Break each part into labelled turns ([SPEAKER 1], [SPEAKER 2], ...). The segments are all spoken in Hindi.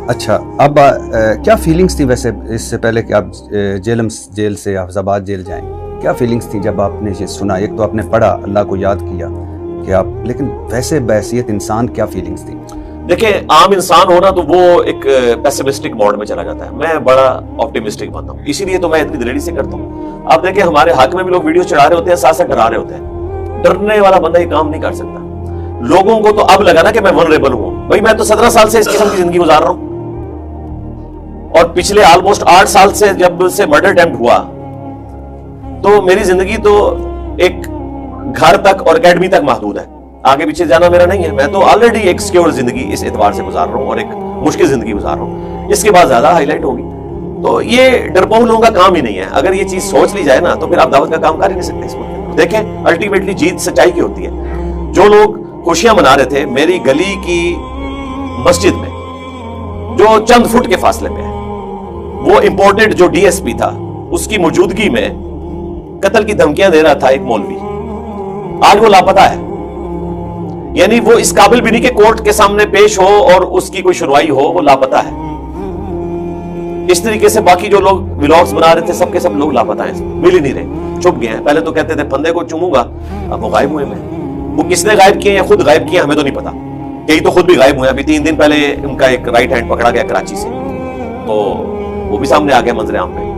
[SPEAKER 1] अच्छा, अब क्या फीलिंग्स थी वैसे इससे पहले कि आप जेल से हफ्जाबाद जेल जाएं? क्या फीलिंग्स थी जब आपने ये सुना? एक तो आपने पढ़ा, अल्लाह को याद किया कि आप, लेकिन वैसे बहैसियत इंसान क्या फीलिंग्स थी?
[SPEAKER 2] देखिए, आम इंसान हो ना तो वो एक पेसिमिस्टिक मोड में चला जाता है। मैं बड़ा ऑप्टिमिस्टिक बनता हूँ, इसीलिए तो मैं इतनी दिलेरी से करता हूँ। आप देखिए, हमारे हक में भी लोग वीडियो चढ़ा रहे होते हैं, साथ साथ डरा रहे होते हैं। डरने वाला बंदा ये काम नहीं कर सकता। लोगों को तो अब लगा ना कि मैं वनरेबल हूं। भाई, मैं तो 17 साल से इस किस्म की जिंदगी गुजार रहा हूं, और पिछले ऑलमोस्ट 8 साल से जब से मर्डर अटेम्प्ट हुआ तो मेरी जिंदगी तो एक घर तक और एकेडमी तक महदूद है। आगे पीछे जाना मेरा नहीं है। मैं तो ऑलरेडी एक सिक्योर जिंदगी इस एतबार से गुजार रहा हूं और एक मुश्किल जिंदगी गुजार रहा हूं। इसके बाद ज्यादा हाईलाइट होगी, तो ये डरपोक लोगों का काम ही नहीं है। अगर ये चीज सोच ली जाए ना तो फिर आप दावत का काम कर ही नहीं सकते इसमें। देखें, अल्टीमेटली जीत सच्चाई की होती है। जो लोग खुशियां मना रहे थे मेरी गली की मस्जिद में, जो चंद फुट के फासले में है, वो इंपोर्टेड जो डीएसपी था उसकी मौजूदगी में कत्ल की धमकियां दे रहा था एक मौलवी, आज वो लापता है। यानी वो इस काबिल भी नहीं कि कोर्ट के सामने पेश हो और उसकी कोई सुनवाई हो, वो लापता है। इस तरीके से बाकी जो लोग व्लॉग्स बना रहे थे सबके सब लोग लापता हैं, मिल ही नहीं रहे, छुप गए हैं। पहले तो कहते थे फंदे को चूमूंगा, अब वो गायब हुए। में वो किसने गायब किए या खुद गायब किए हमें तो नहीं पता। कई तो खुद भी गायब हुए। अभी 3 दिन पहले उनका एक राइट हैंड पकड़ा गया कराची से, तो वो भी सामने आ गया मंजर आम पे।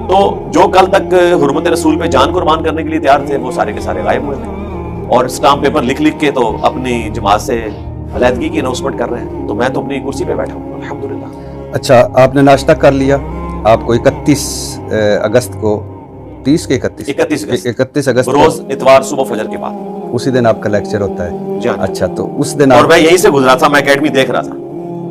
[SPEAKER 2] तो जो कल तक हुर्मत रसूल पे जान कुर्बान करने के लिए तैयार थे वो सारे के सारे गायब हुए थे, और स्टाम्प पेपर लिख लिख के तो अपनी जमात से अलहदगी की अनाउंसमेंट कर रहे हैं। तो मैं तो अपनी कुर्सी पे बैठा हूँ अल्हम्दुलिल्लाह।
[SPEAKER 1] अच्छा, आपने नाश्ता कर लिया? आपको 31 अगस्त को 31 अगस्त
[SPEAKER 2] रोज इतवार सुबह फजर के बाद
[SPEAKER 1] उसी दिन आपका लेक्चर होता है? अच्छा, तो उस दिन
[SPEAKER 2] और मैं यहीं से गुजरा था, मैं एकेडमी देख रहा था।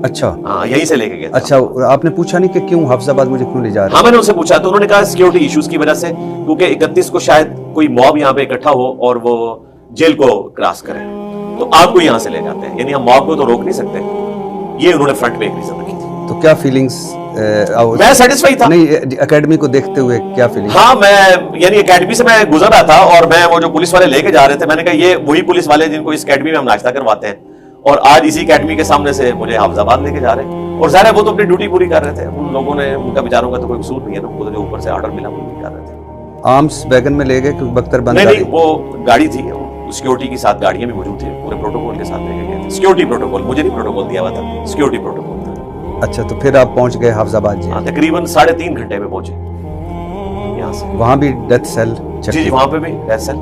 [SPEAKER 1] अच्छा,
[SPEAKER 2] हाँ, यहीं से लेके गया था।
[SPEAKER 1] अच्छा, आपने पूछा नहीं कि क्यों हफ्जाबाद मुझे क्यों ले जा रहे हैं?
[SPEAKER 2] हाँ, मैंने उनसे पूछा तो उन्होंने कहा सिक्योरिटी इश्यूज की वजह से, क्योंकि 31 को शायद कोई मॉब यहाँ पे इकट्ठा हो और वो जेल को क्रॉस करे, तो आपको यहाँ से ले जाते हैं। यानी हम मॉब को तो रोक नहीं सकते। ये उन्होंने फ्रंट पे एक रीजन रखी थी।
[SPEAKER 1] तो क्या फीलिंग्स?
[SPEAKER 2] मैं सेटिस्फाई था।
[SPEAKER 1] नहीं, एकेडमी को देखते हुए क्या फीलिंग?
[SPEAKER 2] हाँ, मैं यानी एकेडमी से मैं गुजर रहा था और मैं वो जो पुलिस वाले लेके जा रहे थे, मैंने कहा ये वही पुलिस वाले जिनको इस एकेडमी में हम नाश्ता करवाते हैं, और आज इसी एकेडमी के सामने से मुझे हफ्जाबाद लेके जा रहे हैं। और ज़ाहिर है वो तो अपनी ड्यूटी पूरी कर रहे थे। उन लोगों ने, उनका बेचारों का तो कोई कसूर नहीं है, उनको तो जो ऊपर से ऑर्डर मिला वो भी कर रहे थे।
[SPEAKER 1] आर्म्स वैगन में ले गए क्योंकि बख्तर बंद?
[SPEAKER 2] नहीं, वो गाड़ी थी, सिक्योरिटी के साथ गाड़ियां भी मौजूद थी, पूरे प्रोटोकॉल के साथ लेके गए थे। सिक्योरिटी प्रोटोकॉल, मुझे नहीं प्रोटोकॉल दिया हुआ था, सिक्योरिटी प्रोटोकॉल था।
[SPEAKER 1] अच्छा, तो फिर आप पहुंच गए हफ्जाबाद जेल?
[SPEAKER 2] तकरीबन 3.5 घंटे में पहुंचे यहाँ से।
[SPEAKER 1] वहां भी डेथ सेल?
[SPEAKER 2] जी, वहां पे भी डेथ सेल।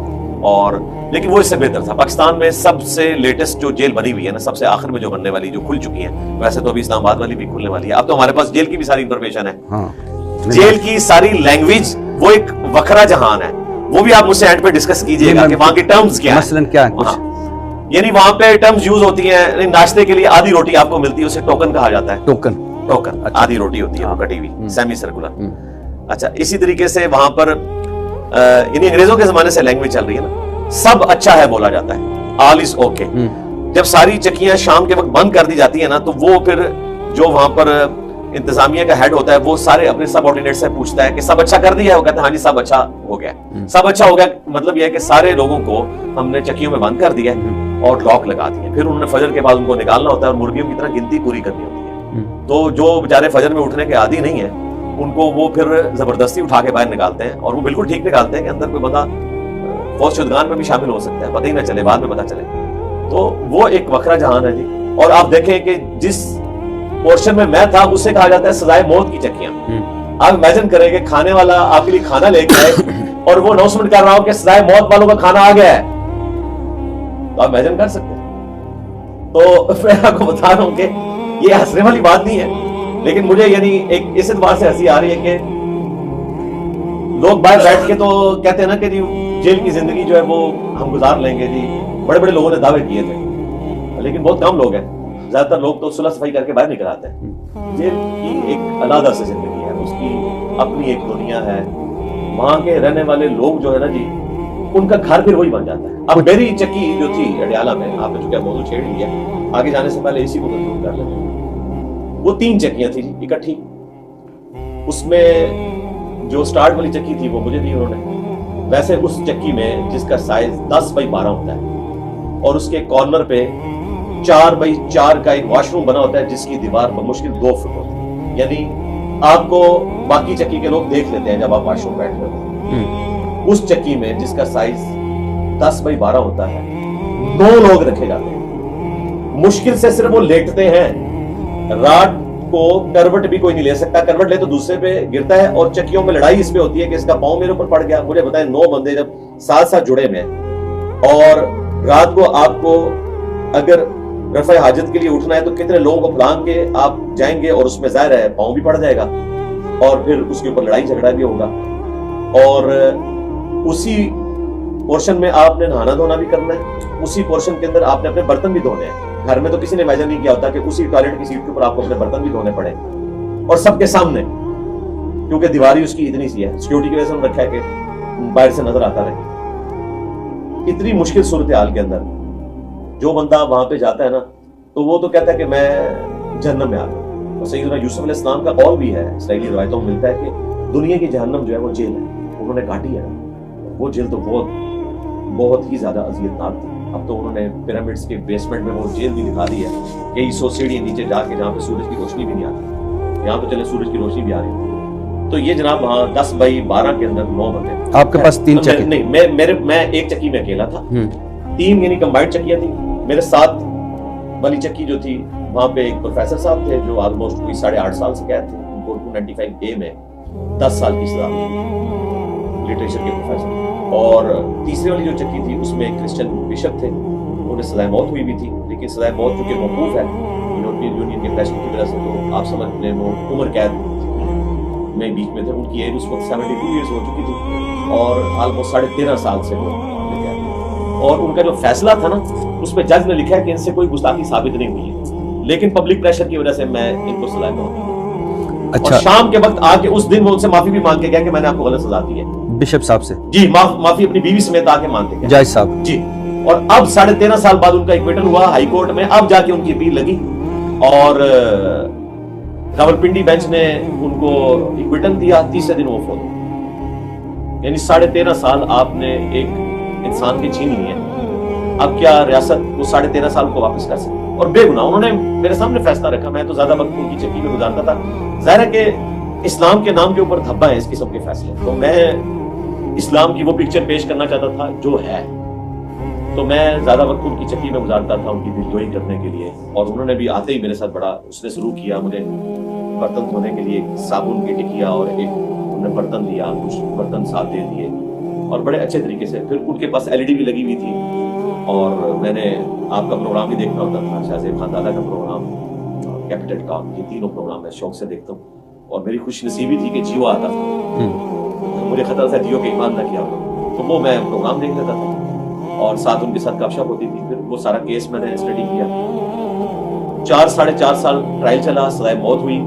[SPEAKER 2] और लेकिन वो इससे बेहतर था। पाकिस्तान में सबसे लेटेस्ट जो जेल बनी हुई है ना, सबसे आखिर में जो बनने वाली, जो खुल चुकी है, वैसे तो अभी इस्लामाबाद वाली भी खुलने वाली है। अब तो हमारे पास जेल की भी सारी इंफॉर्मेशन है।
[SPEAKER 1] हाँ,
[SPEAKER 2] जेल की सारी लैंग्वेज, वो एक वखरा जहान है। वो भी आप मुझसे एंड पे डिस्कस कीजिएगा कि वहां की टर्म्स क्या है,
[SPEAKER 1] मसलन क्या है कुछ।
[SPEAKER 2] यानी वहां पे टर्म्स यूज होती हैं। नाश्ते के लिए आधी रोटी आपको मिलती है, उसे टोकन कहा जाता है।
[SPEAKER 1] टोकन?
[SPEAKER 2] अच्छा। आधी रोटी होती है, वो कटी हुई, सेमी सर्कुलर। अच्छा, इसी तरीके से वहां पर यानी अंग्रेजों के जमाने से लैंग्वेज चल रही है ना, सब अच्छा है बोला जाता है, ऑल इज ओके। जब सारी चक्कियां शाम के वक्त बंद कर दी जाती है ना, तो वो फिर जो वहां पर इंतजामिया का हेड होता है वो सारे अपने सबऑर्डिनेट से पूछता है कि सब अच्छा कर दिया है? वो कहता है हाँ जी, सब अच्छा हो गया। सब अच्छा हो गया मतलब यह है कि सारे लोगों को हमने चक्कियों में बंद कर दिया है और लॉक लगा दिया। फिर उन्होंने फजर के बाद उनको निकालना होता है और मुर्गियों की तरह गिनती पूरी करनी होती है। तो जो बेचारे फजर में उठने के आदी नहीं है, उनको वो फिर जबरदस्ती उठा के बाहर निकालते हैं, और वो बिल्कुल ठीक निकालते हैं कि अंदर कोई बंदा फौज शुदगान में भी शामिल हो सकता है, पता ही ना चले, बाद में पता चले। तो वो एक वखरा जहान है जी। और आप देखें कि जिस पोर्शन में मैं था उसे कहा जाता है सजाए मौत की चक्कियां। आप इमेजिन करें कि खाने वाला आपके लिए खाना लेके आए और वो अनाउंसमेंट कर रहा हो कि सजाए मौत वालों का खाना आ गया है, तो आप इमेजिन कर सकते हैं। तो मैं आपको बता रहा हूं कि ये हंसने वाली बात नहीं है, लेकिन मुझे यानी एक इस एतबार से हंसी आ रही है कि लोग बाहर बैठ के तो कहते हैं ना कि जी जेल की जिंदगी जो है वो हम गुजार लेंगे जी। बड़े बड़े लोगों ने दावे किए थे, लेकिन बहुत कम लोग हैं। ज्यादातर लोग तो सुलह सफाई करके बाहर निकल आते हैं। जेल की एक अलग से जिंदगी है, उसकी अपनी एक दुनिया है। वहां के रहने वाले लोग जो है ना जी, उनका घर फिर वही बन जाता है। अब मेरी चक्की जो थी अडियाला में, आपने चूंकि मौजूद छेड़ लिया, आगे जाने से पहले इसी को कंक्लूड कर लेते हैं। वो 3 चक्कियां थी इकट्ठी। उसमें जो स्टार्ट वाली चक्की थी वो मुझे दी उन्होंने। वैसे उस चक्की में जिसका साइज 10 बाई 12 होता है और उसके कॉर्नर पे 4 बाई 4 का एक वॉशरूम बना होता है जिसकी दीवार बमुश्किल 2 फुट होती है। यानी आपको बाकी चक्की के लोग देख लेते हैं जब आप वॉशरूम बैठ रहे हो। उस चक्की में जिसका साइज 10 बाई 12 होता है 2 लोग रखे जाते हैं। मुश्किल से सिर्फ वो लेटते हैं। रात को करवट भी कोई नहीं ले सकता, करवट ले तो दूसरे पे गिरता है। और चक्कियों में लड़ाई इस पे होती है कि इसका पांव मेरे ऊपर पड़ गया। मुझे बताएं 9 बंदे जब साथ साथ जुड़े हुए हैं और रात को आपको अगर रफ़ा हाजत के लिए उठना है तो कितने लोगों को फलांग के आप जाएंगे और उसमें जाहिर है पांव भी पड़ जाएगा और फिर उसके ऊपर लड़ाई झगड़ा भी होगा। और उसी पोर्शन में आपने नहाना धोना भी करना है। उसी पोर्शन के अंदर आपने अपने बर्तन भी धोने हैं। घर में तो किसी ने इमेजिन नहीं किया होता कि उसी टॉयलेट की सीट के ऊपर आपको अपने बर्तन भी धोने पड़े और सबके सामने, क्योंकि दीवार ही उसकी इतनी सी है, सिक्योरिटी की वजह से रखा है कि बाहर से नजर आता रहे। इतनी मुश्किल सूरत हाल के अंदर जो बंदा वहां पे जाता है ना तो वो तो कहता है कि मैं जहन्नम में आ गया। और सैयदना यूसुफ अलैहिस्सलाम का कौल भी है, इस्राएली रिवायतों में मिलता है कि दुनिया की जहन्नम जो है वो जेल है। उन्होंने काटी है ना वो जेल तो बहुत ही ज्यादा अज़ियतनाक थी। अब तो उन्होंने पिरामिड्स के बेसमेंट में वो जेल भी दिखा दी है, कई 100 सीढ़ियां नीचे जाके जहाँ पे सूरज की रोशनी भी नहीं आती। यहाँ तो चले सूरज की रोशनी भी आ रही है। तो ये जनाब वहाँ 10 बाई 12 के अंदर 9 बंदे।
[SPEAKER 1] आपके पास 3 चक्की?
[SPEAKER 2] नहीं, मैं एक चक्की में अकेला था। 3 यानी कंबाइंड चक्कियां थी। मेरे साथ वाली चक्की जो थी वहां पे एक प्रोफेसर साहब थे जो ऑलमोस्ट कोई 8.5 साल से कैद थे। उनको 295A में 10 साल की सजा मिली, लिटरेचर के प्रोफेसर। और तीसरी वाली जो चक्की थी उसमें एक क्रिश्चियन बिशप थे, उन्हें सजाए मौत हुई भी थी। लेकिन सजाए मौत चूंकि मौकूफ है यूरोपियन यूनियन के प्रेशर की वजह से, तो आप समझ लें वो उम्र कैद में बीच में थे। उनकी एज उस वक्त 72 ईयर्स हो चुकी थी और ऑलमोस्ट 13.5 साल से वो और उनका जो फैसला था ना उसमें जज ने लिखा है कि इनसे कोई गुस्ताखी साबित नहीं हुई है, लेकिन पब्लिक प्रेशर की वजह से मैं इनको सजा दूंगा। अच्छा। और शाम के वक्त आके उस दिन वो उनसे माफी भी मांग के गया कि मैंने आपको गलत सजा दी है।
[SPEAKER 1] बिशप साहब से? जी,
[SPEAKER 2] माफी अपनी बीवी समेत आके मांग के
[SPEAKER 1] गया जज साहब
[SPEAKER 2] जी। और अब 13.5 साल बाद उनका इक्विटल हुआ हाई कोर्ट में। अब जाके उनकी अपील लगी और रावलपिंडी बेंच ने उनको इक्विटल दिया। तीसरे दिन वो फौत हो। यानी 13.5 साल आपने एक इंसान के छीन लिए। अब क्या रियासत वो 13.5 साल को वापस कर सकती? और बेगुनाह उन्होंने मेरे सामने फैसला रखा। मैं तो ज्यादा वक्त उनकी चक्की में गुजारता था। जाहिर है कि इस्लाम के नाम के ऊपर धब्बा है इस किस्म के फैसले। तो मैं इस्लाम की वो पिक्चर पेश करना चाहता था जो है। तो मैं ज्यादा वक्त उनकी चक्की में गुजारता था उनकी दिलजोई करने के लिए। और उन्होंने भी आते ही मेरे साथ बड़ा उसने शुरू किया। मुझे बर्तन धोने के लिए साबुन की टिकिया और एक उन्होंने बर्तन दिया, कुछ बर्तन साथ दे दिए और बड़े अच्छे तरीके से। फिर उनके पास LED भी लगी हुई थी और मैंने आपका प्रोग्राम भी देखना होता था, शाहज़ेब खान दादा का प्रोग्राम, कैपिटल का, ये तीनों प्रोग्राम मैं शौक से देखता हूँ। और मेरी खुशनसीबी थी कि जियो आता था, तो मुझे खतरा था जियो के ईमान ना किया हो, तो वो मैं प्रोग्राम देख लेता था और साथ उनके साथ गपशप होती थी। फिर वो सारा केस मैंने स्टडी किया। 4-4.5 साल ट्रायल चला, सजाए मौत हुई।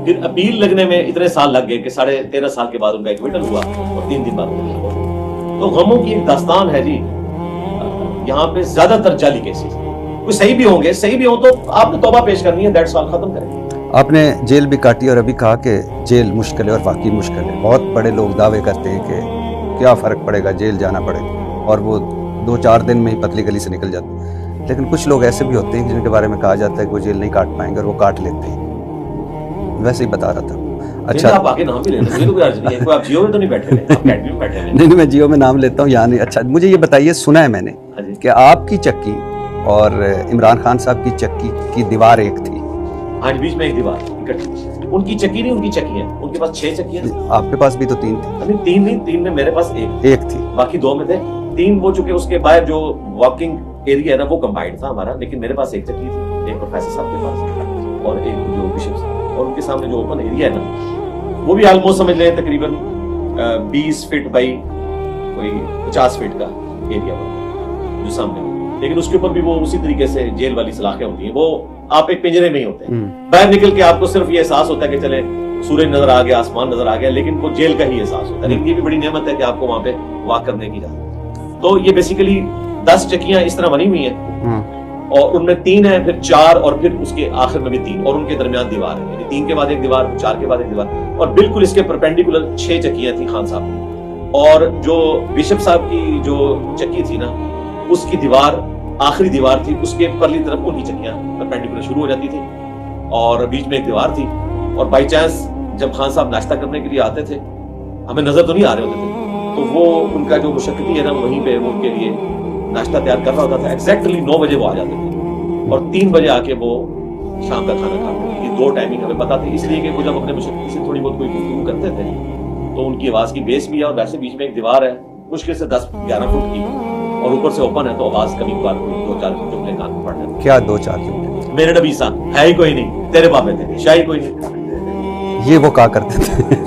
[SPEAKER 2] फिर अपील लगने में इतने साल लग गए कि 13.5 साल के बाद उनका इक्विटल हुआ और 3 दिन बाद। तो गमों की एक दास्तान है जी। यहाँ पे ज्यादातर जाली केसेस, कोई सही भी होंगे, सही भी हो तो आपने तौबा पेश करनी है, दैट्स ऑल, खत्म करें।
[SPEAKER 1] आपने जेल भी काटी और अभी कहा कि जेल मुश्किल है और वाकई मुश्किल है। बहुत बड़े लोग दावे करते हैं कि क्या फ़र्क पड़ेगा, जेल जाना पड़ेगा, और वो 2-4 दिन में ही पतली गली से निकल जाते हैं। लेकिन कुछ लोग ऐसे भी होते हैं जिनके बारे में कहा जाता है कि वो जेल नहीं काट पाएंगे और वो काट लेते हैं। वैसे ही बता रहा था।
[SPEAKER 2] अच्छा, आप आगे नाम भी ले लेते हैं, तो कोई अर्ज नहीं है। कोई आप जियो में तो नहीं बैठे हैं, आप कैट में बैठे हैं?
[SPEAKER 1] नहीं, मैं जियो में नाम लेता हूँ, यहाँ नहीं। अच्छा, मुझे ये बताइए, सुना है मैंने कि आपकी चक्की और इमरान खान साहब की चक्की की दीवार एक थी।
[SPEAKER 2] हाँ, बीच में एक दीवार इकट्ठी। उनकी चक्की नहीं, उनकी चक्की है। उनके पास 6 चक्कियां।
[SPEAKER 1] आपके पास भी तो 3 थी?
[SPEAKER 2] नहीं, 3 नहीं, 3 में मेरे पास एक थी, बाकी 2 में थे। 3 वो चुके, उसके बाहर जो वॉकिंग एरिया है ना वो कंबाइंड था हमारा, लेकिन मेरे पास एक चक्की थी, एक प्रोफेसर साहब के पास और एक जो बिशप साहब। और उनके सामने जो ओपन एरिया है ना वो भी ऑलमोस्ट समझ लें तकरीबन 20 फीट बाई कोई 50 फीट का एरिया जो सामने। लेकिन उसके ऊपर भी वो उसी तरीके से जेल वाली सलाखें होती हैं। वो आप एक पिंजरे में ही होते हैं। बाहर निकल के आपको सिर्फ ये एहसास होता है कि चले सूरज नजर आ गया, आसमान नजर आ गया, लेकिन वो जेल का ही एहसास होता है। लेकिन ये भी बड़ी नेमत है कि आपको वहां पे वॉक करने की इजाजत। तो ये बेसिकली 10 चक्कियां इस तरह बनी हुई हैं और उनमें 3 है, फिर 4 और फिर उसके आखिर में भी 3 और उनके दरमियान दीवार है। यानी 3 के बाद एक दीवार, 4 के बाद एक दीवार। और बिल्कुल इसके परपेंडिकुलर 6 चक्कियां थी खान साहब की। और जो बिशप साहब की जो चक्की थी ना उसकी दीवार आखिरी दीवार थी, उसके परली तरफ उनकी चक्कियां परपेंडिकुलर शुरू हो जाती थी और बीच में एक दीवार थी। और बाई चांस जब खान साहब नाश्ता करने के लिए आते थे, हमें नजर तो नहीं आ रहे होते थे, तो वो उनका जो मुशक्कती है ना, वहीं पे वो उनके लिए नाश्ता तैयार कर रहा होता था। एग्जैक्टली 9 बजे वो आ जाते थे और 3 बजे आके वो शाम का खाना खाते थे। ये 2 टाइमिंग हमें पता थी, इसलिए कि वो जब अपने मुशक्कती से थोड़ी बहुत कोई गुफ्तगू करते थे तो उनकी आवाज की बेस भी है और वैसे बीच में एक दीवार है मुश्किल से 10-11 फुट की और ऊपर से ओपन है, तो आवाज कभी कभार 2-4 जुमले कान में पड़ते हैं।
[SPEAKER 1] क्या 2-4 जुमले?
[SPEAKER 2] मेरे नबी सा है ही कोई नहीं, तेरे बाबे थे शाही कोई नहीं,
[SPEAKER 1] ये वो कहा करते थे।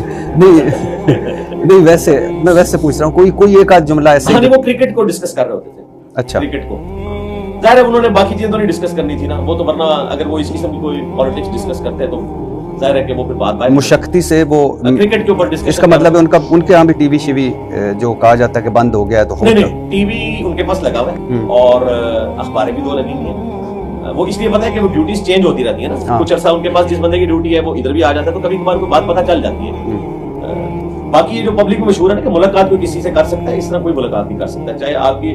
[SPEAKER 1] नहीं वैसे मैं वैसे पूछ रहा हूँ, कोई एक आध जुमला ऐसे।
[SPEAKER 2] हाँ, वो क्रिकेट को डिस्कस कर रहे होते थे।
[SPEAKER 1] अच्छा,
[SPEAKER 2] क्रिकेट को जाहिर है उन्होंने बाकी चीजें तो नहीं डिस्कस करनी थी ना, वो तो वरना अगर वो इस किस्म की कोई पॉलिटिक्स डिस्कस करते हैं तो जाहिर है कि वो फिर बात
[SPEAKER 1] मुशक्कती से वो
[SPEAKER 2] क्रिकेट के ऊपर डिस्कस।
[SPEAKER 1] इसका मतलब है उनके यहाँ भी टीवी शिवी जो कहा जाता है कि बंद हो गया है, तो
[SPEAKER 2] नहीं, टीवी उनके पास लगा हुआ है और अखबारें भी 2 लगी हुई हैं। वो इसलिए पता है कि वो ड्यूटीज चेंज होती रहती है ना।
[SPEAKER 1] हाँ।
[SPEAKER 2] कुछ अर्सा उनके पास जिस बंदे की ड्यूटी है वो इधर भी आ जाता है, तो कभी कभार कोई बात पता चल जाती है। बाकी जो पब्लिक में मशहूर है ना कि मुलाकात कोई किसी से कर सकता है, इस तरह कोई मुलाकात नहीं कर सकता। चाहे आपकी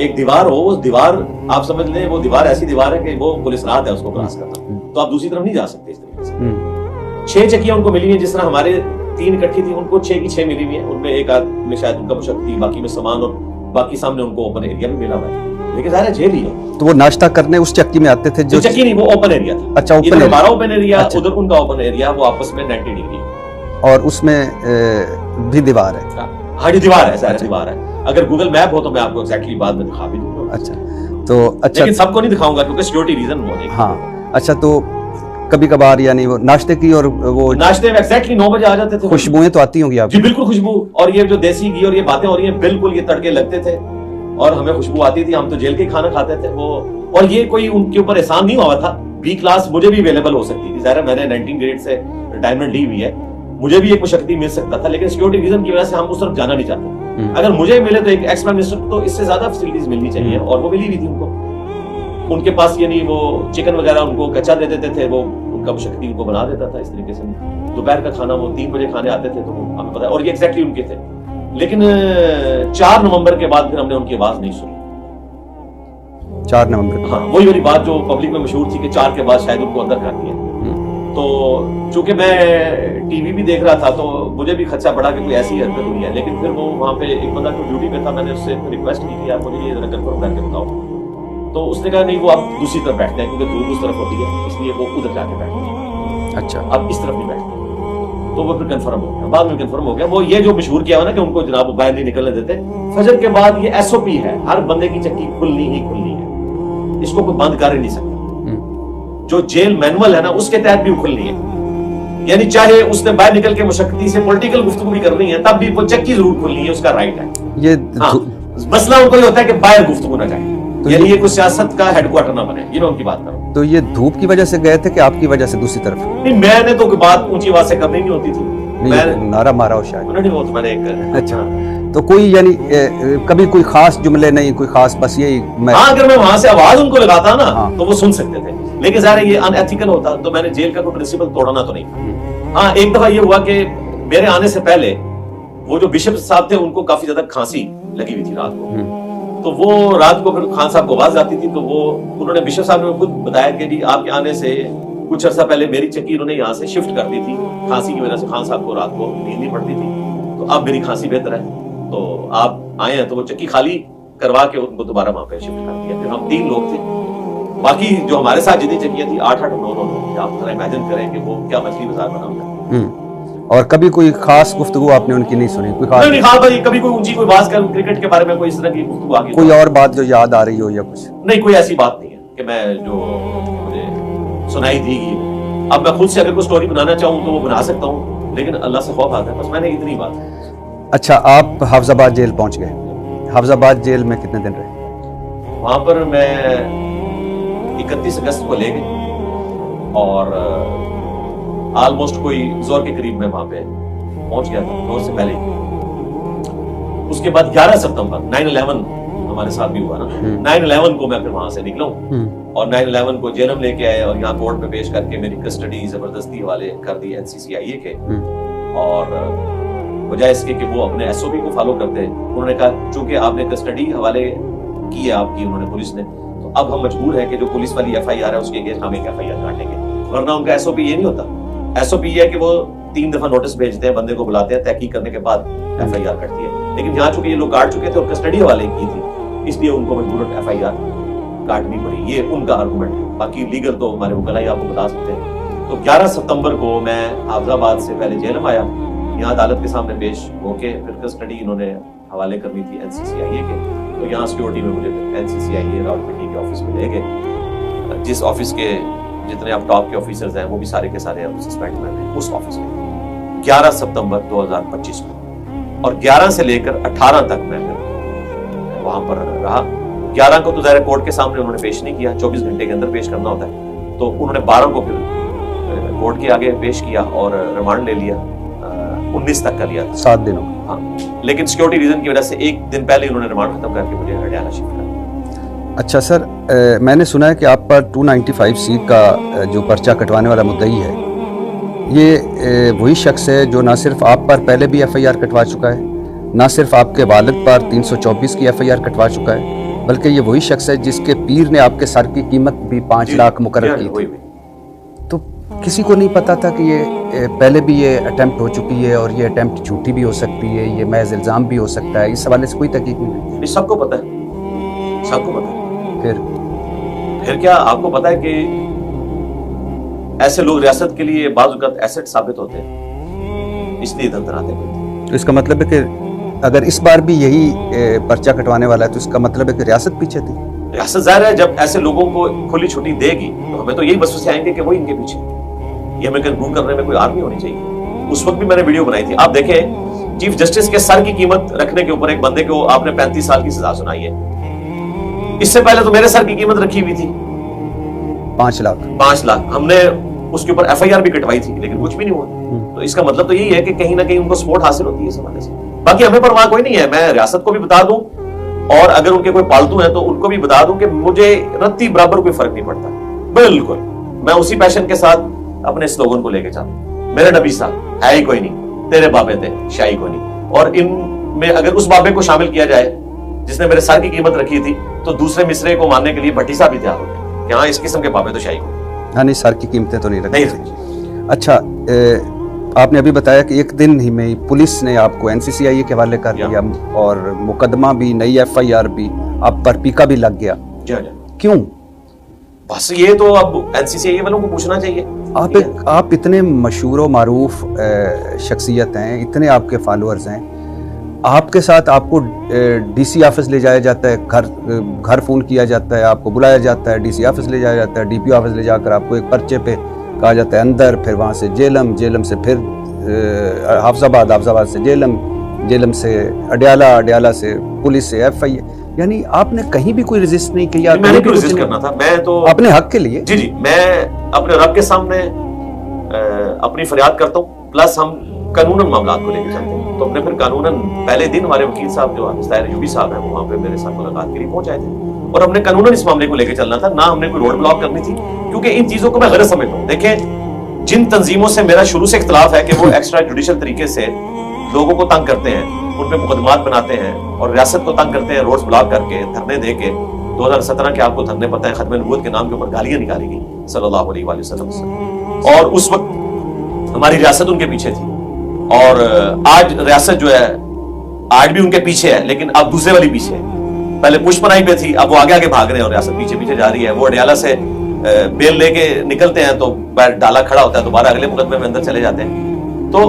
[SPEAKER 2] एक दीवार हो, उस दीवार आप समझ लें वो दीवार ऐसी दीवार है कि वो पुलिस रात है उसको क्रॉस करना, तो आप दूसरी तरफ नहीं जा सकते इस तरीके से। 6 चक्कियां उनको मिली हैं, जिस तरह हमारे 3 इकट्ठी थी, उनको 6 की 6 मिली हुई है। उनमें एक आध में शायद उनका मुशक्कती, बाकी में सामान और बाकी सामने उनको ओपन एरिया भी मिला हुआ है, लेकिन ज़ाहिर है जेल ही है।
[SPEAKER 1] तो वो नाश्ता करने उस चक्की में आते थे? जो
[SPEAKER 2] चक्की नहीं, वो ओपन एरिया था।
[SPEAKER 1] अच्छा, ओपन
[SPEAKER 2] एरिया,
[SPEAKER 1] एरिया,
[SPEAKER 2] हमारा ओपन एरिया,
[SPEAKER 1] अच्छा।
[SPEAKER 2] उधर उनका ओपन एरिया, वो आपस में 90 डिग्री
[SPEAKER 1] और उसमें भी दीवार है?
[SPEAKER 2] हाँ जी, दीवार है, ज़ाहिर दीवार है। अगर गूगल मैप हो तो मैं आपको एग्जैक्टली बाद में दिखा भी दूंगा।
[SPEAKER 1] अच्छा, तो अच्छा,
[SPEAKER 2] लेकिन सबको नहीं दिखाऊंगा क्योंकि सिक्योरिटी रीजन होने।
[SPEAKER 1] हाँ, अच्छा, तो कभी कभार यानी वो नाश्ते की और वो
[SPEAKER 2] नाश्ते में एग्जैक्टली 9 बजे आ जाते थे।
[SPEAKER 1] खुशबुएं तो आती होंगी आप?
[SPEAKER 2] जी बिल्कुल, खुशबू और ये जो देसी घी और ये बातें हो रही हैं, बिल्कुल ये तड़के लगते थे और हमें खुशबू आती थी। हम तो जेल के खाना खाते थे वो, और ये कोई उनके ऊपर एहसान नहीं हुआ था। बी क्लास मुझे भी अवेलेबल हो सकती थी, ज़ाहिर है मैंने 19 ग्रेड से रिटायरमेंट ली हुई है, मुझे भी एक मुशक्कती मिल सकता था, लेकिन सिक्योरिटी रीजन की वजह से हम उस तरफ जाना नहीं चाहते। अगर मुझे मिले तो एक एक्स प्राइम मिनिस्टर तो इससे ज्यादा फैसिलिटीज मिलनी चाहिए, और वो मिली हुई थी उनको। उनके पास यानी वो चिकन वगैरह उनको कच्चा दे देते थे, वो उनका मुशक्कती उनको बना देता था इस तरीके से। दोपहर का खाना वो 3 बजे खाने आते थे, तो हमें पता है, और ये एग्जैक्टली उनके थे। लेकिन 4 नवंबर के बाद फिर हमने उनकी आवाज नहीं सुनी।
[SPEAKER 1] 4 नवंबर?
[SPEAKER 2] हाँ, वही वाली बात जो पब्लिक में मशहूर थी कि 4 के बाद शायद उनको अंदर कर दिया। तो चूंकि मैं टीवी भी देख रहा था तो मुझे भी खदशा पड़ा कि कोई ऐसी हरकत हुई है। लेकिन फिर वो वहाँ पे एक बंदा जो ड्यूटी पे था, मैंने उससे रिक्वेस्ट की कि आप मुझे ये जरा कंफर्म करके बताओ, तो उसने कहा नहीं, वो आप दूसरी तरफ बैठते हैं क्योंकि धूप उस तरफ होती है, इसलिए वो उधर जाके बैठते हैं।
[SPEAKER 1] अच्छा,
[SPEAKER 2] अब इस तरफ नहीं बैठते। तो वो फिर कंफर्म हो गया, बाद में कंफर्म हो गया। वो ये जो मशहूर किया हुआ ना कि उनको जनाब बाहर नहीं निकलने देते, फजर के बाद ये SOP है, हर बंदे की चक्की खुलनी ही खुलनी है, इसको कोई बंद कर ही नहीं सकता। जो जेल मैनुअल है ना, उसके तहत भी खुलनी है, यानी चाहे उसने बाहर निकल के मुशक्कती से पॉलिटिकल गुफ्तगू भी करनी है, तब भी वो चक्की जरूर खुलनी है, उसका राइट है।
[SPEAKER 1] ये
[SPEAKER 2] मसला उनको ये होता है कि बाहर गुफ्तगू ना जाए, तो यानी ये कुछ सियासत का हेडक्वार्टर ना बने, ये मैं उनकी बात करूं।
[SPEAKER 1] तो ये धूप की वजह से गए थे कि आपकी वजह से दूसरी तरफ?
[SPEAKER 2] नहीं, मैंने तो कोई बात ऊंची आवाज से करनी नहीं होती थी,
[SPEAKER 1] नहीं, नारा मारा हो शायद।
[SPEAKER 2] नहीं, वो तो मैंने एक।
[SPEAKER 1] अच्छा, तो कोई यानी कभी कोई खास जुमले नहीं, कोई खास, बस यही
[SPEAKER 2] हाँ, अगर मैं वहां से आवाज उनको लगाता ना,
[SPEAKER 1] हाँ,
[SPEAKER 2] तो वो सुन सकते थे, लेकिन ज़ाहिर है ये अनएथिकल होता, तो मैंने जेल का कोई प्रिंसिपल तोड़ना तो नहीं। हाँ, एक दफा ये हुआ कि मेरे आने से पहले वो जो बिशप साहब थे, उनको काफी ज्यादा खांसी लगी हुई थी रात को, तो वो रात को फिर खान साहब को आवाज आती थी, तो वो उन्होंने बिशप साहब ने खुद बताया कि जी आपके आने से कुछ अर्सा पहले मेरी चक्की उन्होंने यहाँ से शिफ्ट कर दी थी, खांसी की वजह से खान साहब को रात को नींद नहीं पड़ती थी, तो अब मेरी खांसी बेहतर है, तो आप आए हैं। तो वो चक्की खाली करवा के उनको दोबारा वहां पे शिफ्ट कर दिया। फिर हम 3 लोग थे, बाकी जो हमारे साथ जितनी चक्कियां थी 8-8 9 लोग, आप जरा इमेजिन करें कि वो क्या मछली बाजार बना हुआ।
[SPEAKER 1] और कभी कोई खास गुफ्तगू आपने उनकी नहीं सुनी? कोई खास
[SPEAKER 2] नहीं, हाँ भाई, कभी कोई ऊंची कोई बात कर क्रिकेट के बारे में कोई इस तरह की गुफ्तगू आ गई,
[SPEAKER 1] कोई और बात जो याद आ रही हो या कुछ?
[SPEAKER 2] नहीं, कोई ऐसी बात नहीं है कि मैं जो मुझे सुनाई दी। अब मैं खुद से अगर कोई स्टोरी बनाना चाहूँ तो वो बना सकता हूँ, लेकिन अल्लाह से खौफ आता है, बस मैंने इतनी बात।
[SPEAKER 1] अच्छा, आप हाफिजाबाद जेल पहुंच गए। हाफिजाबाद जेल में कितने दिन रहे?
[SPEAKER 2] वहां पर मैं 31 अगस्त को ले गए और ऑलमोस्ट कोई जोर के करीब मैं वहां पे पहुंच गया था, जोर से पहले ही। उसके बाद 11 सितंबर 9/11 हमारे साथ भी हुआ ना, 9/11 को मैं फिर वहां से निकला हूं, और 9/11 को जेलम लेके आए और यहाँ कोर्ट में पेश करके मेरी कस्टडी जबरदस्ती वाले कर दी NCCIA के। और वजह इसके कि वो अपने SOP को फॉलो करते हैं, उन्होंने कहा चूंकि आपने कस्टडी हवाले की है आपकी, उन्होंने पुलिस ने, तो तो अब हम मजबूर हैं कि जो पुलिस वाली FIR है उसके अगेंस्ट हम एक FIR काटेंगे, वरना उनका SOP ये नहीं होता। SOP ये है कि वो 3 दफा नोटिस भेजते हैं, बंदे को बुलाते हैं, तहकीक करने के बाद FIR कटती है। लेकिन यहाँ चूंकि ये लोग काट चुके थे और कस्टडी हवाले की थी, इसलिए उनको मजबूरन FIR काटनी पड़ी। ये उनका आर्गुमेंट है, बाकी लीगल तो हमारे वकला ही आपको बता सकते हैं। तो 11 सितंबर को मैं हाफिजाबाद से पहले जेलम आया, यहाँ अदालत के सामने पेश होके फिर कस्टडी इन्होंने हवाले करनी थी NCCIA के, तो यहाँ सिक्योरिटी में मुझे NCCIA रावलपिंडी के ऑफिस में ले गए, जिस ऑफिस के जितने अब टॉप के ऑफिसर्स हैं वो भी सारे के सारे सस्पेंड में हैं उस ऑफिस में। 11 सितंबर 2025 को, और 11 से लेकर 18 तक मैं फिर वहां पर रहा। 11 को तो ज़ाहिर कोर्ट के सामने उन्होंने पेश नहीं किया, 24 घंटे के अंदर पेश करना होता है, तो उन्होंने 12 को फिर कोर्ट के आगे पेश किया और रिमांड ले लिया, 19 तक का लिया,
[SPEAKER 1] 7 दिनों।
[SPEAKER 2] हाँ, लेकिन सिक्योरिटी रीजन की वजह से एक दिन पहले उन्होंने रिमांड खत्म करके मुझे अडयाला शिफ्ट कर।
[SPEAKER 1] अच्छा सर, मैंने सुना है कि आप पर 295C का जो पर्चा कटवाने वाला मुद्दई है, ये वही शख्स है जो ना सिर्फ आप पर पहले भी FIR कटवा चुका है, ना सिर्फ आपके वालिद पर 324 की FIR कटवा चुका है, बल्कि ये वही शख्स है जिसके पीर ने आपके सर की कीमत भी 5 लाख मुकर्रर की थी। तो किसी को नहीं पता था कि ये पहले भी ये अटेम्प्ट हो चुकी है और ये अटेम्प्ट झूठी भी हो सकती है, ये महज इल्ज़ाम भी हो सकता है, इस हवाले से कोई तहकीक नहीं?
[SPEAKER 2] सबको पता है, सबको पता है।
[SPEAKER 1] फिर
[SPEAKER 2] क्या आपको पता है कि ऐसे लोग रियासत के लिए बाज़ औक़ात एसेट साबित होते हैं, इसलिए इधर उधर आते हैं।
[SPEAKER 1] तो इसका मतलब है कि अगर इस बार भी यही पर्चा कटवाने वाला है तो इसका मतलब है कि रियासत पीछे थी।
[SPEAKER 2] रियासत ज़ाहिर है जब ऐसे लोगों को खुली छुट्टी देगी तो हमें तो यही वसवसे आएंगे कि वो इनके पीछे, ये हमें कन्फ्यूज करने में कोई आदमी होनी चाहिए। उस वक्त भी मैंने वीडियो बनाई थी, आप देखें, चीफ जस्टिस के सर की कीमत रखने के ऊपर एक बंदे को आपने 35 साल की सजा सुनाई है। इससे पहले तो मेरे सर की कीमत रखी हुई थी
[SPEAKER 1] 5 लाख।
[SPEAKER 2] 5 लाख हमने उसके ऊपर FIR भी कटवाई थी, लेकिन कुछ भी नहीं हुआ। तो इसका मतलब तो यही है कि कहीं ना कहीं उनको सपोर्ट हासिल होती है इस हवाले से। बाकी हमें परवाह कोई नहीं है, मैं रियासत को भी बता दूं और अगर उनके कोई पालतू हैं तो उनको भी बता दूं कि मुझे रत्ती बराबर कोई फर्क नहीं पड़ता। बिल्कुल मैं उसी पैशन के साथ अपने स्लोगन को लेके चलूं। मेरे नबी साहब है ही कोई नहीं, तेरे बाबे थे शाही कोई नहीं, और इनमें अगर उस बाबे को शामिल किया जाए जिसने मेरे सर की कीमत रखी थी तो दूसरे मिसरे को मानने के लिए भट्टी साहब भी तैयार होते कि हाँ इस किस्म के बाबे तो शाही को।
[SPEAKER 1] हाँ नहीं, सर की कीमतें तो नहीं रखी। अच्छा, आपने अभी बताया कि एक दिन ही में पुलिस ने आपको NCCIA के हवाले कर दिया और मुकदमा भी, नई FIR भी, आप पर पीका भी लग गया। क्यों?
[SPEAKER 2] बस ये तो अब NCCIA वालों को पूछना चाहिए।
[SPEAKER 1] आप इतने मशहूर व मारूफ शख्सियत हैं, इतने आपके फॉलोअर्स हैं, आपके साथ आपको DC ऑफिस ले जाया जाता है, घर फोन किया जाता है, आपको बुलाया जाता है, DC ऑफिस ले जाया जाता है, DPO ऑफिस ले जाकर आपको एक पर्चे पे कहा जाता है अंदर, फिर वहाँ से जेलम, जेलम से फिर हाफिजाबाद, हाफिजाबाद से जेलम, जेलम से अडयाला, अडयाला से पुलिस से FIR। यानी आपने कहीं भी कोई रेजिस्ट नहीं किया?
[SPEAKER 2] मैंने क्यों रेजिस्ट करना था? मैं तो
[SPEAKER 1] अपने हक के लिए।
[SPEAKER 2] जी मैं अपने रब के सामने अपनी फरियाद करता हूँ, प्लस हम कानूनन मामला को लेकर चलते हैं। तो हमने फिर कानूनन पहले दिन हमारे वकील साहब जो मुस्ताहिर यूबी साहब हैं वो वहाँ पे मेरे साथ मुलाकात के लिए पहुंच आए थे और हमने कानूनन इस मामले को लेकर चलना था, ना हमने कोई रोड ब्लॉक करनी थी, क्योंकि इन चीजों को मैं गलत समझता हूँ। देखें, जिन तंजीमों से मेरा शुरू से इख्तिलाफ है कि वो एक्स्ट्रा जुडिशियल तरीके से लोगों को तंग करते हैं, उन पे मुकदमात बनाते हैं और रियासत को तंग करते हैं, रोड्स ब्लॉक करके, धरने दे के। 2017 के आपको धरने पता है, खत्म नबूवत के नाम के ऊपर गालियां निकाली गई सल्लल्लाहु अलैहि वसल्लम से, और उस वक्त हमारी रियासत उनके पीछे थी। और आज रियासत जो है आज भी उनके पीछे है, लेकिन अब दूसरे वाली पीछे है। पहले पुष्पनाई पे थी, अब वो आगे आगे भाग रहे हैं और रियासत पीछे पीछे जा रही है। वो अडयाला से बेल लेके निकलते हैं तो डाला खड़ा होता है, दोबारा अगले मुकदमे में अंदर चले जाते हैं। तो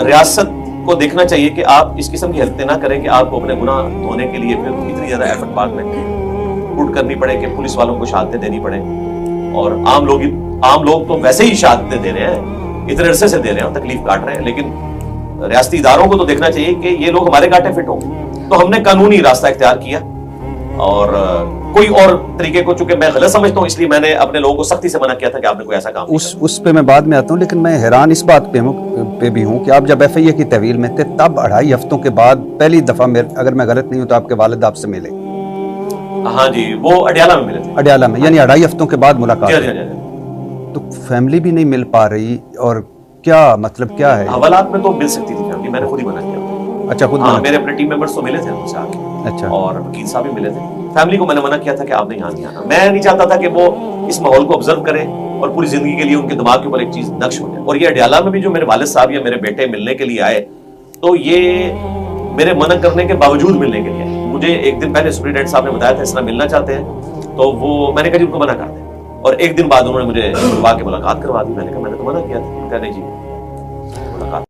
[SPEAKER 2] रियासत को देखना चाहिए कि आप इस किस्म की हरकतें ना करें कि आपको अपने गुनाह धोने के लिए फिर इतनी ज्यादा एफर्ट बाद में पुट करनी पड़े कि पुलिस वालों को शहादतें देनी पड़े। और आम लोग तो वैसे ही शहादतें दे रहे हैं, इतने अरसे से दे रहे हैं, तकलीफ काट रहे हैं, लेकिन रियासती इदारों को तो देखना चाहिए कि ये लोग हमारे कांटे फिट हों। तो हमने कानूनी रास्ता इख्तियार किया और कोई और तरीके को, चूंकि मैं गलत समझता हूँ, इसलिए मैंने अपने लोगों को सख्ती से मना किया था कि आपने कोई ऐसा काम
[SPEAKER 1] उस पे मैं बाद में आता हूँ। लेकिन मैं हैरान इस बात पे भी हूँ कि आप जब FIA की तहवील में थे तब 2.5 हफ्तों के बाद पहली दफा अगर मैं गलत नहीं हूँ तो आपके वालिद आपसे मिले।
[SPEAKER 2] हाँ जी, वो अडयाला में मिले थे।
[SPEAKER 1] अडयाला में, यानी 2.5 हफ्तों के बाद मुलाकात।
[SPEAKER 2] तो
[SPEAKER 1] फैमिली भी नहीं मिल पा रही, और क्या मतलब क्या है?
[SPEAKER 2] हवालात में तो मिल सकती थी फैमिली, मैंने खुद ही मना किया।
[SPEAKER 1] अच्छा, खुद
[SPEAKER 2] हाँ,
[SPEAKER 1] मना?
[SPEAKER 2] मेरे अपने टीम मेंबर्स तो मिले थे मुझसे आके,
[SPEAKER 1] अच्छा।
[SPEAKER 2] और वकील साहब भी मिले थे। फैमिली को मैंने मना किया था कि आपने यहाँ नहीं आना। मैं नहीं चाहता था कि वो इस माहौल को ऑब्जर्व करें और पूरी जिंदगी के लिए उनके दिमाग के ऊपर एक चीज नक्श हो जाए। और ये अडयाला में भी जो मेरे वालिद साहब या मेरे बेटे मिलने के लिए आए, तो ये मेरे मना करने के बावजूद मिलने के लिए आए। मुझे एक दिन पहले सुप्रीटेंडेंट साहब ने बताया था इस तरह मिलना चाहते हैं, तो वो मैंने कहा जी उनको मना कर दें। और एक दिन बाद उन्होंने मुझे बुला के मुलाकात करवा दी। मैंने कहा मैंने तो मना किया था। उन्होंने कहा नहीं जी, मुलाकात